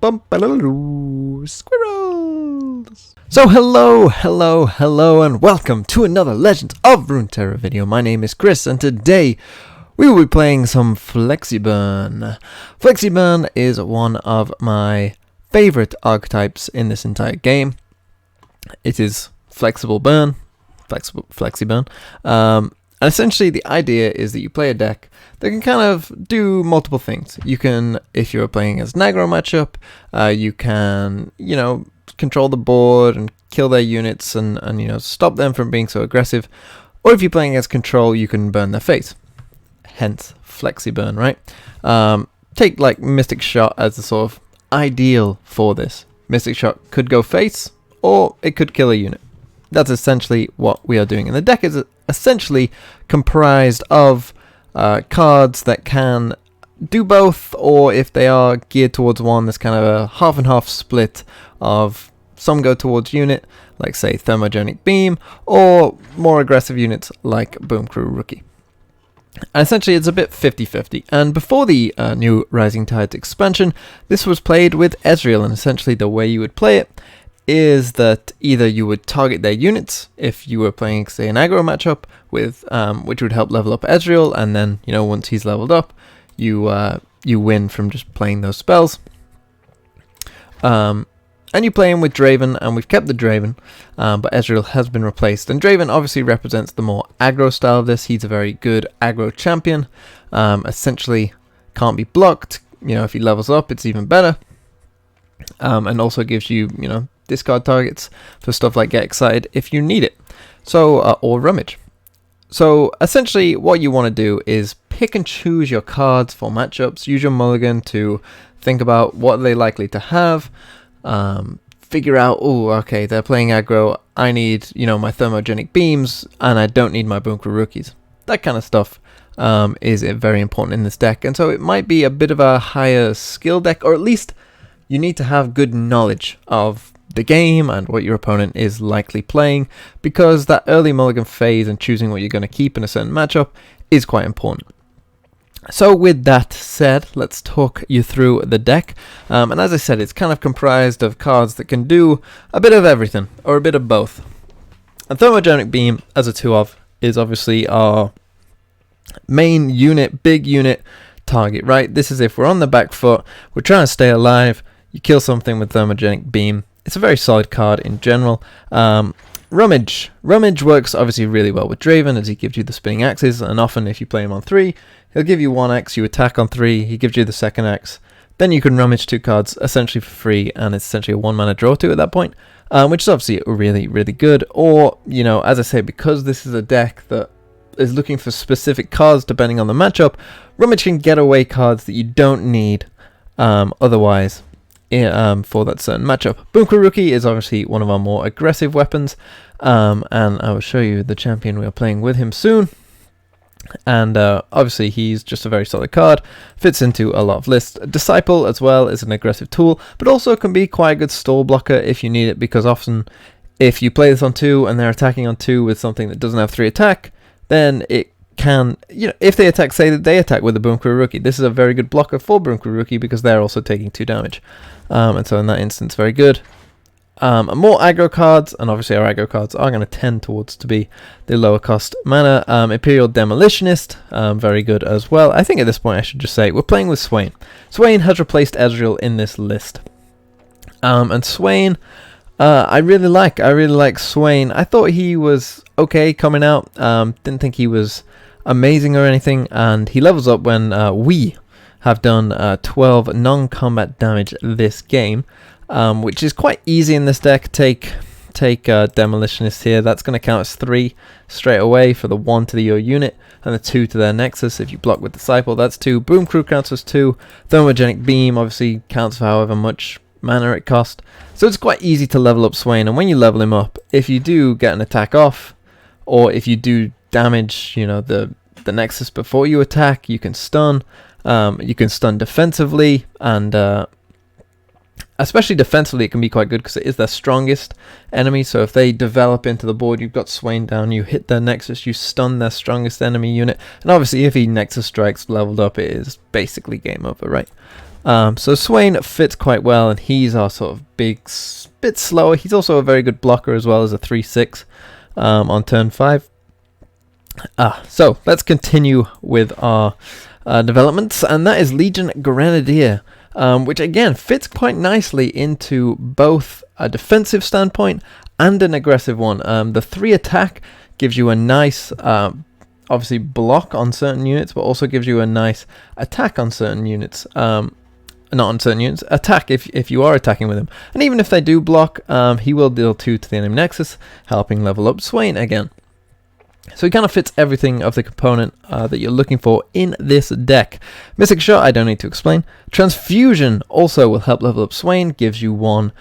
Squirrels! So hello, and welcome to another Legends of Runeterra video. My name is Chris, and today we will be playing some FlexiBurn. FlexiBurn is one of my favorite archetypes in this entire game. It is FlexiBurn. And essentially the idea is that you play a deck that can kind of do multiple things. You can, if you're playing as an aggro matchup, you can, control the board and kill their units and stop them from being so aggressive. Or if you're playing as control, you can burn their face. Hence, FlexiBurn, right? Take like Mystic Shot as the sort of ideal for this. Mystic Shot could go face, or it could kill a unit. That's essentially what we are doing. And the deck is essentially comprised of cards that can do both, or if they are geared towards one, there's kind of a half and half split of some go towards unit, like say Thermogenic Beam, or more aggressive units like Boom Crew Rookie. And essentially it's a bit 50-50. And before the new Rising Tides expansion, this was played with Ezreal, and essentially the way you would play it is that either you would target their units if you were playing, say, an aggro matchup with, which would help level up Ezreal, and then once he's leveled up, you win from just playing those spells. And you play him with Draven, and we've kept the Draven, but Ezreal has been replaced. And Draven obviously represents the more aggro style of this. He's a very good aggro champion. Essentially, can't be blocked. If he levels up, it's even better. And also gives you, discard targets for stuff like Get Excited if you need it. So, or Rummage. So, essentially, what you want to do is pick and choose your cards for matchups. Use your mulligan to think about what they're likely to have. Figure out, oh, okay, they're playing aggro. I need, my Thermogenic Beams, and I don't need my Boom Crew Rookies. That kind of stuff is very important in this deck. And so, it might be a bit of a higher skill deck, or at least you need to have good knowledge of the game and what your opponent is likely playing, because that early mulligan phase and choosing what you're going to keep in a certain matchup is quite important. So with that said, let's talk you through the deck. And as I said, it's kind of comprised of cards that can do a bit of everything, or a bit of both. And Thermogenic Beam, as a 2-of, is obviously our main unit, big unit target, right? This is if we're on the back foot, we're trying to stay alive, you kill something with Thermogenic Beam. It's a very solid card in general. Rummage works obviously really well with Draven, as he gives you the spinning axes, and often if you play him on 3, he'll give you 1 axe, you attack on 3, he gives you the 2nd axe, then you can rummage 2 cards essentially for free, and it's essentially a 1-mana draw 2 at that point, which is obviously really, really good. Or, as I say, because this is a deck that is looking for specific cards depending on the matchup, Rummage can get away cards that you don't need otherwise. For that certain matchup. Boom Crew Rookie is obviously one of our more aggressive weapons, and I will show you the champion we are playing with him soon. And obviously he's just a very solid card, fits into a lot of lists. Disciple as well is an aggressive tool, but also can be quite a good stall blocker if you need it, because often if you play this on 2 and they're attacking on 2 with something that doesn't have 3 attack, then it can, if they attack, say that they attack with the Boom Crew Rookie, this is a very good blocker for Boom Crew Rookie because they're also taking 2 damage. And so in that instance, very good. More aggro cards, and obviously our aggro cards are going to tend towards to be the lower cost mana. Imperial Demolitionist, very good as well. I think at this point I should just say we're playing with Swain. Swain has replaced Ezreal in this list. And Swain, I really like Swain. I thought he was okay coming out. Didn't think he was amazing or anything, and he levels up when we have done 12 non-combat damage this game, which is quite easy in this deck. Take Demolitionist here, that's going to count as 3 straight away for the 1 to your unit and the 2 to their Nexus. If you block with Disciple, that's 2. Boom Crew counts as 2. Thermogenic Beam obviously counts for however much mana it costs. So it's quite easy to level up Swain, and when you level him up, if you do get an attack off, or if you do damage, the Nexus before you attack, you can stun. You can stun defensively, and especially defensively it can be quite good because it is their strongest enemy. So if they develop into the board, you've got Swain down, you hit their Nexus, you stun their strongest enemy unit, and obviously if he Nexus strikes leveled up, it is basically game over, right? So Swain fits quite well, and he's our sort of big, bit slower. He's also a very good blocker as well as a 3/6 on turn 5. So let's continue with our developments, and that is Legion Grenadier, which again fits quite nicely into both a defensive standpoint and an aggressive one. The 3 attack gives you a nice obviously block on certain units, but also gives you a nice attack on certain units. Not on certain units, attack if you are attacking with him. And even if they do block, he will deal 2 to the enemy nexus, helping level up Swain again. So he kind of fits everything of the component that you're looking for in this deck. Mystic Shot, I don't need to explain. Transfusion also will help level up Swain, gives you 1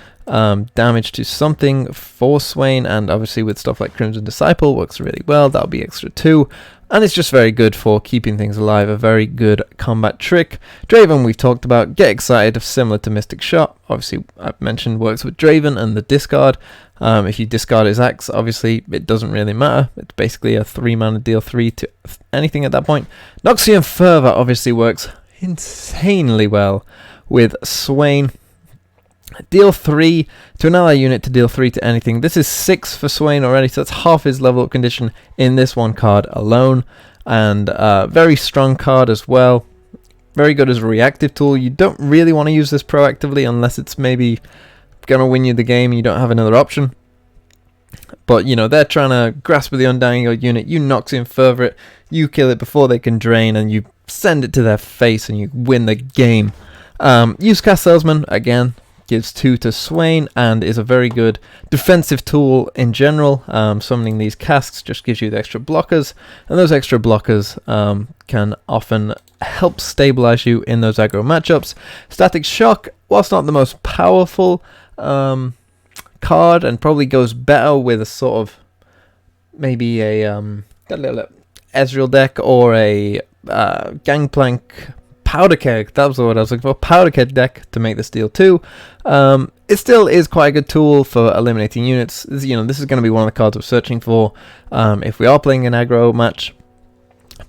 damage to something for Swain, and obviously with stuff like Crimson Disciple works really well. That'll be extra 2, and it's just very good for keeping things alive. A very good combat trick. Draven we've talked about. Get excited, similar to Mystic Shot. Obviously I've mentioned works with Draven and the discard. If you discard his axe, obviously it doesn't really matter. It's basically a 3 mana deal 3 to anything at that point. Nox+PnZ obviously works insanely well with Swain. Deal 3 to an ally unit to deal 3 to anything. This is 6 for Swain already, so that's half his level up condition in this one card alone. And very strong card as well. Very good as a reactive tool. You don't really want to use this proactively unless it's maybe going to win you the game and you don't have another option. But, you know, they're trying to grasp with the Undying your unit. You Nox+PnZ it, you kill it before they can drain, and you send it to their face and you win the game. Use Cast Salesman, again, gives 2 to Swain and is a very good defensive tool in general. Summoning these casks just gives you the extra blockers, and those extra blockers can often help stabilize you in those aggro matchups. Static Shock, whilst not the most powerful card, and probably goes better with a sort of maybe a Ezreal deck or a Gangplank Powder Keg, that was the word I was looking for, Powder Keg deck to make this deal 2. It still is quite a good tool for eliminating units. This is going to be one of the cards we're searching for if we are playing an aggro match.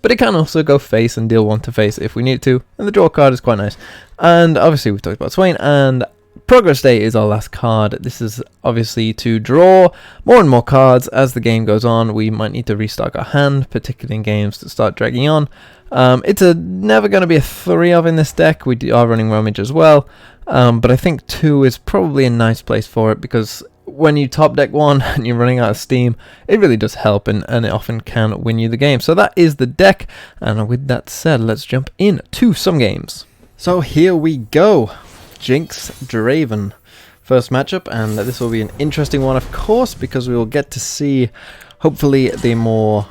But it can also go face and deal 1 to face if we need to, and the draw card is quite nice. And obviously we've talked about Swain, and Progress Day is our last card. This is obviously to draw more and more cards as the game goes on. We might need to restock our hand, particularly in games that start dragging on. It's never going to be a 3 of in this deck. We are running Rummage as well, but I think 2 is probably a nice place for it, because when you top deck 1 and you're running out of steam, it really does help, and it often can win you the game. So that is the deck, and with that said, let's jump into some games. So here we go. Jinx-Draven first matchup, and this will be an interesting one, of course, because we will get to see hopefully the more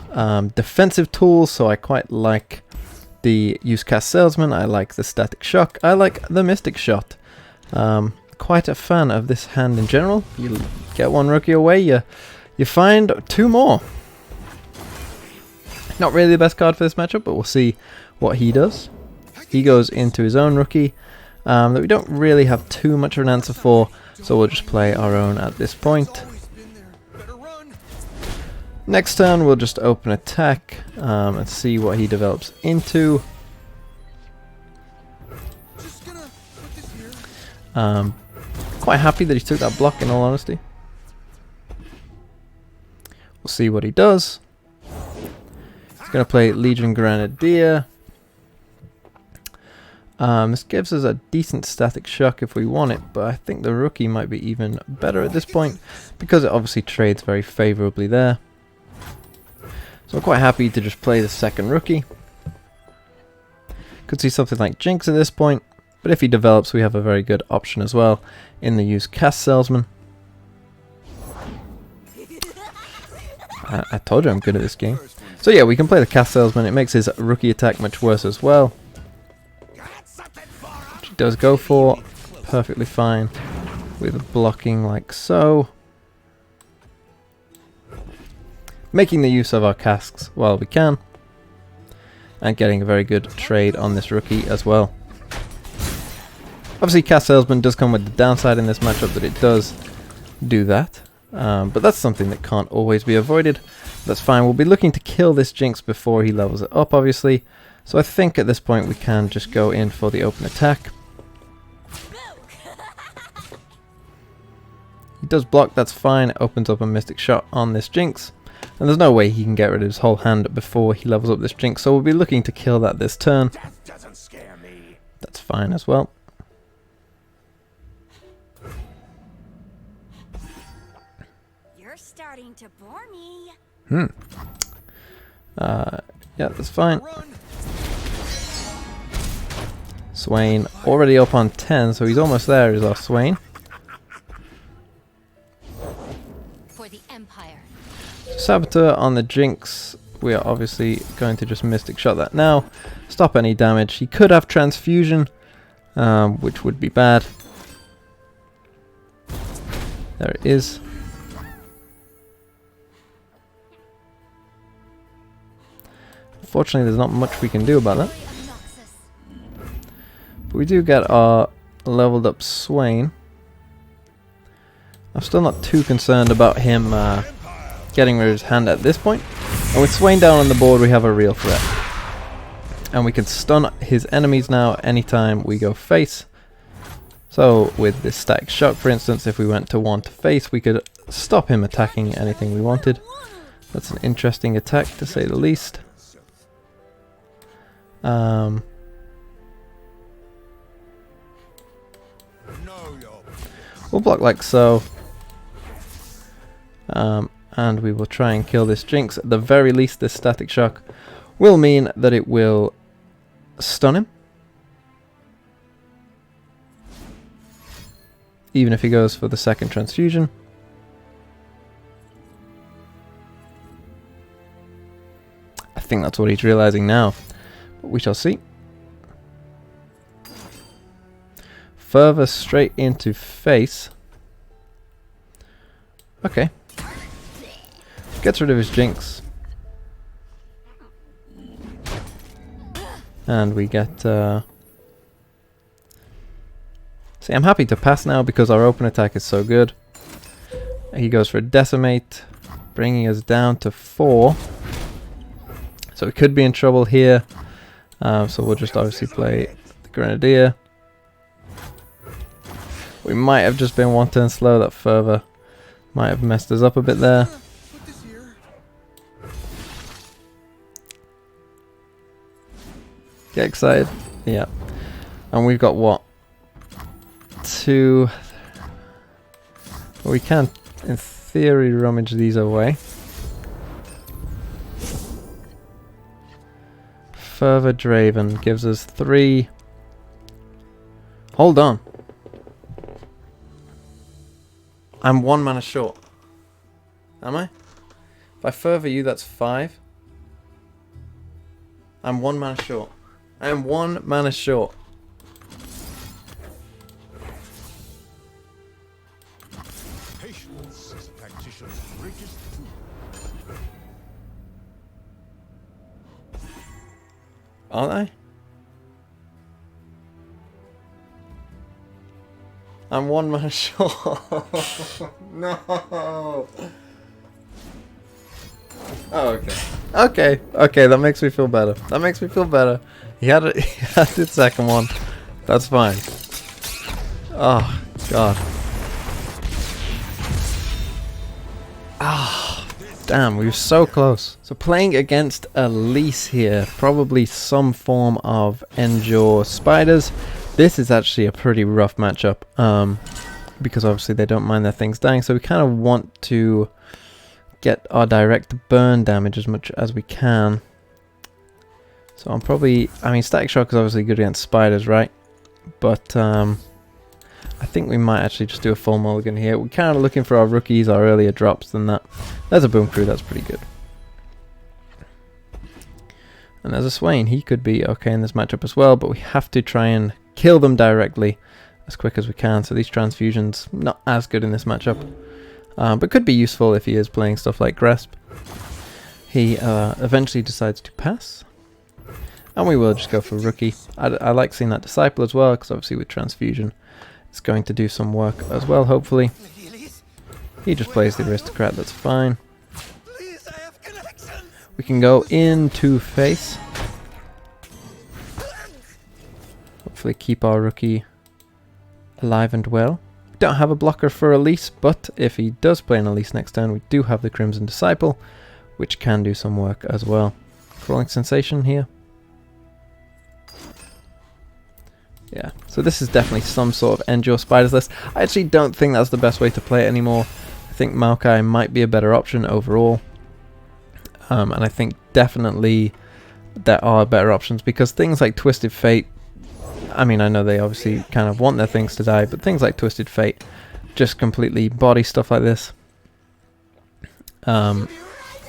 defensive tools. So I quite like the Use Cast Salesman, I like the Static Shock, I like the Mystic Shot. Quite a fan of this hand in general. You get 1 rookie away, you find 2 more. Not really the best card for this matchup, but we'll see what he does. He goes into his own rookie that we don't really have too much of an answer for, so we'll just play our own at this point. Next turn we'll just open attack and see what he develops into. Quite happy that he took that block, in all honesty. We'll see what he does. He's going to play Legion Grenadier. This gives us a decent Static Shock if we want it, but I think the rookie might be even better at this point, because it obviously trades very favourably there. So I'm quite happy to just play the second rookie. Could see something like Jinx at this point, but if he develops we have a very good option as well in the Use Cast Salesman. I told you I'm good at this game. So yeah, we can play the Cast Salesman. It makes his rookie attack much worse as well. Which he does go for perfectly fine with blocking like so. Making the use of our casks while we can, and getting a very good trade on this rookie as well. Obviously Cast Salesman does come with the downside in this matchup that it does do that, but that's something that can't always be avoided. That's fine. We'll be looking to kill this Jinx before he levels it up, obviously, so I think at this point we can just go in for the open attack. He does block, that's fine. It opens up a Mystic Shot on this Jinx. And there's no way he can get rid of his whole hand before he levels up this Jinx. So we'll be looking to kill that this turn. That doesn't scare me. That's fine as well. You're starting to bore me. Yeah, that's fine. Swain already up on 10, so he's almost there, is our Swain. For the Empire. Saboteur on the Jinx. We are obviously going to just Mystic Shot that now. Stop any damage. He could have Transfusion, which would be bad. There it is. Unfortunately, there's not much we can do about that. But we do get our leveled up Swain. I'm still not too concerned about him getting rid of his hand at this point. And with Swain down on the board, we have a real threat. And we can stun his enemies now anytime we go face. So with this Static Shock, for instance, if we went to 1 to face, we could stop him attacking anything we wanted. That's an interesting attack, to say the least. We'll block like so. And we will try and kill this Jinx. At the very least, this Static Shock will mean that it will stun him. Even if he goes for the second Transfusion. I think that's what he's realizing now. But we shall see. Further straight into face. Okay. Gets rid of his Jinx. And we get... See, I'm happy to pass now because our open attack is so good. He goes for a Decimate, bringing us down to 4. So we could be in trouble here. So we'll just obviously play the Grenadier. We might have just been 1 turn slow. That Fervor might have messed us up a bit there. Get excited. Yeah. And we've got what? 2... Well, we can, in theory, rummage these away. FlexiBurn gives us 3... Hold on. I'm 1 mana short. Am I? If I further you, that's 5. I'm 1 mana short. I am 1 mana short. Patience is a practitioner's greatest tool. Aren't I? I'm 1 mana short. No. Oh, okay. Okay. Okay, that makes me feel better. That makes me feel better. He had it. He had the second one. That's fine. Oh God. Ah, damn. We were so close. So playing against Elise here, probably some form of Endure Spiders. This is actually a pretty rough matchup. Because obviously they don't mind their things dying. So we kind of want to get our direct burn damage as much as we can. So I'm probably... I mean, Static Shock is obviously good against spiders, right? But I think we might actually just do a full mulligan here. We're kind of looking for our rookies, our earlier drops than that. There's a Boom Crew, that's pretty good. And there's a Swain. He could be okay in this matchup as well, but we have to try and kill them directly as quick as we can. So these transfusions, not as good in this matchup. But could be useful if he is playing stuff like Grasp. He eventually decides to pass. And we will just go for Rookie. I like seeing that Disciple as well, because obviously with Transfusion, it's going to do some work as well, hopefully. He just plays the Aristocrat, that's fine. We can go into face. Hopefully keep our Rookie alive and well. We don't have a blocker for Elise, but if he does play an Elise next turn, we do have the Crimson Disciple, which can do some work as well. Crawling Sensation here. Yeah, so this is definitely some sort of Endure Spiders list. I actually don't think that's the best way to play it anymore. I think Maokai might be a better option overall. And I think definitely there are better options, because things like Twisted Fate, I mean, I know they obviously kind of want their things to die, but things like Twisted Fate just completely body stuff like this. You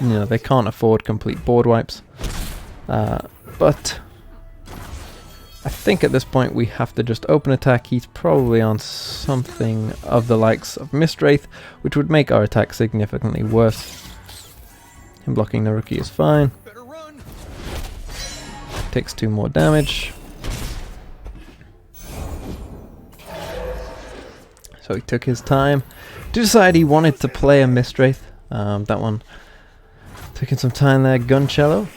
know, they can't afford complete board wipes. But I think at this point we have to just open attack. He's probably on something of the likes of Mistwraith, which would make our attack significantly worse. Him blocking the rookie is fine. Takes 2 more damage. So he took his time to decide he wanted to play a Mistwraith. That one took him some time there, Guncello.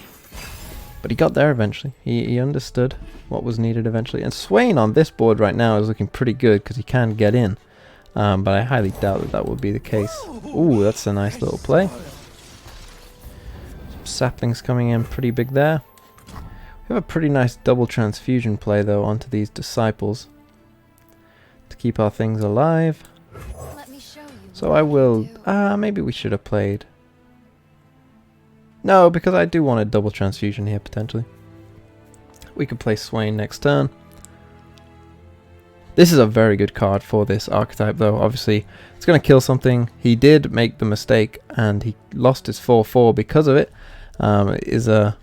But he got there eventually. He understood what was needed eventually. And Swain on this board right now is looking pretty good because he can get in. But I highly doubt that that would be the case. Ooh, that's a nice little play. Some saplings coming in pretty big there. We have a pretty nice double transfusion play though onto these disciples to keep our things alive. Let me show you So I will... maybe we should have played... No, because I do want a double transfusion here potentially. We could play Swain next turn. This is a very good card for this archetype though. Obviously it's going to kill something. He did make the mistake and he lost his 4/4 because of it. It is a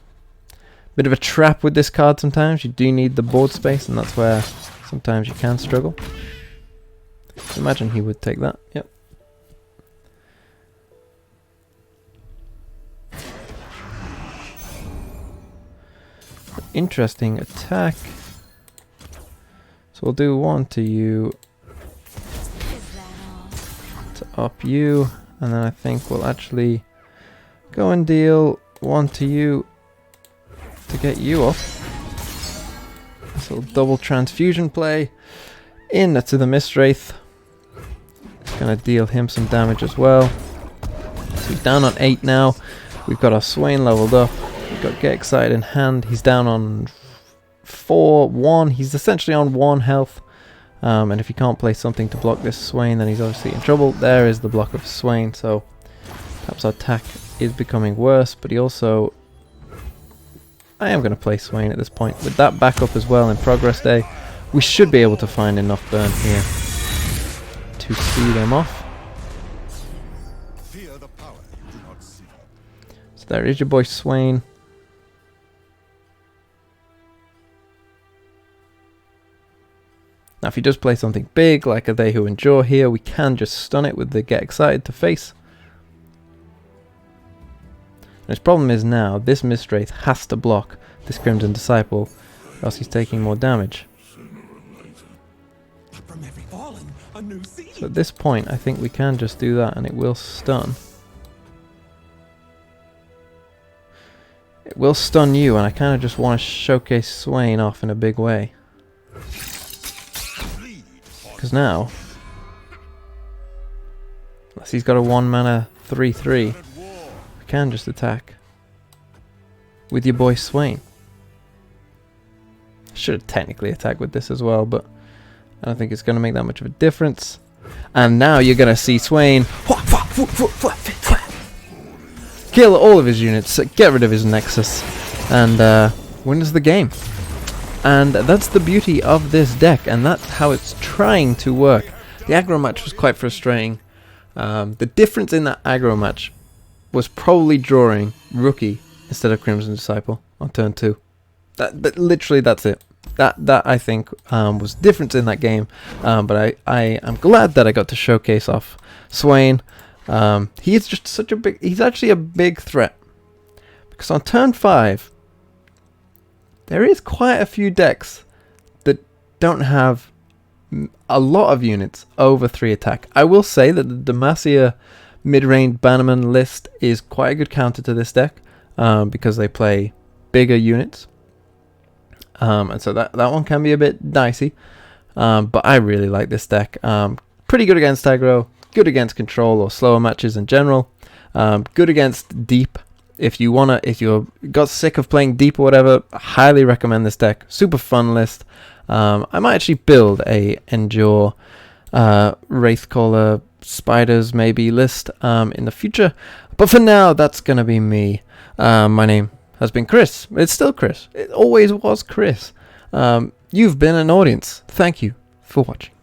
bit of a trap with this card sometimes. You do need the board space, and that's where sometimes you can struggle. Imagine he would take that. Yep. Interesting attack. So we'll do 1 to you, to up you, and then I think we'll actually go and deal 1 to you to get you up. This little double transfusion play into the Mistwraith. It's going to deal him some damage as well. So he's down on 8 now. We've got our Swain leveled up. We've got Get Excited in hand. He's down on 4-1. He's essentially on 1 health. And if he can't play something to block this Swain, then he's obviously in trouble. There is the block of Swain. So perhaps our attack is becoming worse. But he also... I am going to play Swain at this point. With that backup as well in Progress Day, we should be able to find enough burn here to see them off. Fear the power you do not see. So there is your boy Swain. Now if he does play something big like a They Who Endure here, we can just stun it with the Get Excited to face. And his problem is now, this Mistwraith has to block this Crimson Disciple, or else he's taking more damage. From every fallen, a new seed. So at this point, I think we can just do that and it will stun. It will stun you, and I kind of just want to showcase Swain off in a big way. Because now, unless he's got a 1 mana 3/3, we can just attack with your boy Swain. Should have technically attacked with this as well, but I don't think it's going to make that much of a difference. And now you're going to see Swain kill all of his units, get rid of his Nexus, and wins the game. And that's the beauty of this deck, and that's how it's trying to work. The aggro match was quite frustrating. The difference in that aggro match was probably drawing Rookie instead of Crimson Disciple on turn 2. That literally, that's it. That I think was difference in that game. But I am glad that I got to showcase off Swain. He is just such a big... He's actually a big threat. Because on turn 5, there is quite a few decks that don't have a lot of units over 3 attack. I will say that the Demacia mid-range Bannerman list is quite a good counter to this deck. Because they play bigger units. And so that one can be a bit dicey. But I really like this deck. pretty good against aggro, good against control or slower matches in general, good against deep. If you got sick of playing deep or whatever, I highly recommend this deck. Super fun list. I might actually build a Endure Wraithcaller Spiders maybe list in the future. But for now, that's going to be me. My name has been Chris. It's still Chris. It always was Chris. You've been an audience. Thank you for watching.